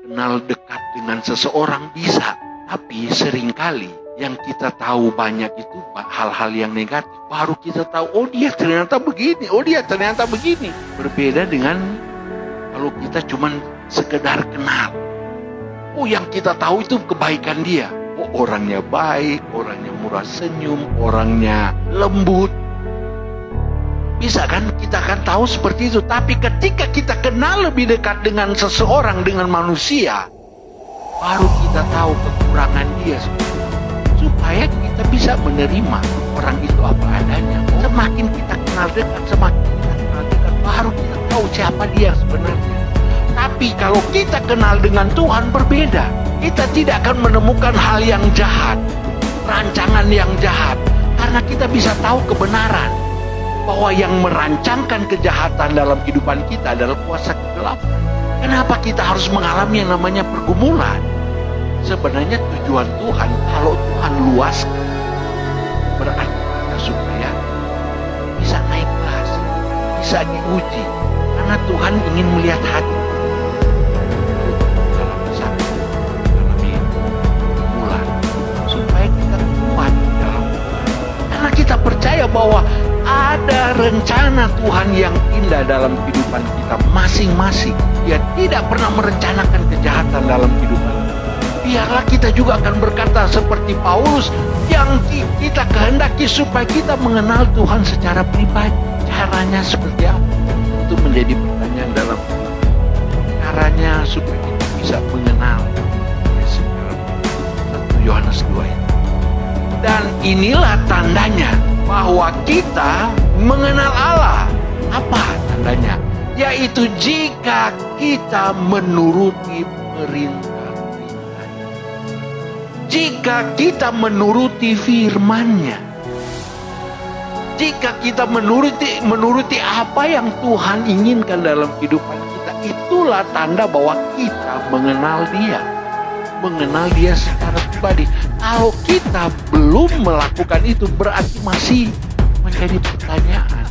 kenal dekat dengan seseorang bisa, tapi seringkali yang kita tahu banyak itu hal-hal yang negatif. Baru kita tahu, oh dia ternyata begini, oh dia ternyata begini. Berbeda dengan kalau kita cuman sekedar kenal. Oh yang kita tahu itu kebaikan dia. Oh orangnya baik, orangnya murah senyum, orangnya lembut. Bisa kan kita akan tahu seperti itu. Tapi ketika kita kenal lebih dekat dengan seseorang, dengan manusia, baru kita tahu kekurangan dia. Supaya kita bisa menerima orang itu apa adanya. Semakin kita kenal dekat, baru kita tahu siapa dia sebenarnya. Tapi kalau kita kenal dengan Tuhan berbeda. Kita tidak akan menemukan hal yang jahat, rancangan yang jahat. Karena kita bisa tahu kebenaran. Bahwa yang merancangkan kejahatan dalam kehidupan kita adalah kuasa kegelapan. Kenapa kita harus mengalami yang namanya pergumulan? Sebenarnya tujuan Tuhan, kalau Tuhan luaskan, berarti kita supaya bisa naik kelas, bisa diuji. Karena Tuhan ingin melihat hati dalam satu, mengalami pergumulan, supaya kita kuat dalam Tuhan. Karena kita percaya bahwa ada rencana Tuhan yang indah dalam kehidupan kita masing-masing. Dia tidak pernah merencanakan kejahatan dalam kehidupan kita. Biarlah kita juga akan berkata seperti Paulus, yang kita kehendaki supaya kita mengenal Tuhan secara pribadi. Caranya seperti apa? Itu menjadi pertanyaan dalam hidup. Caranya supaya kita bisa mengenal Yesus dalam 1 Yohanes 2 ini. Dan inilah tandanya bahwa kita mengenal Allah. Apa tandanya? Yaitu jika kita menuruti perintah-perintahnya. Jika kita menuruti firman-Nya. Jika kita menuruti apa yang Tuhan inginkan dalam kehidupan kita, itulah tanda bahwa kita mengenal Dia. Mengenal Dia secara pribadi. Kalau kita belum melakukan itu, berarti masih menjadi pertanyaan.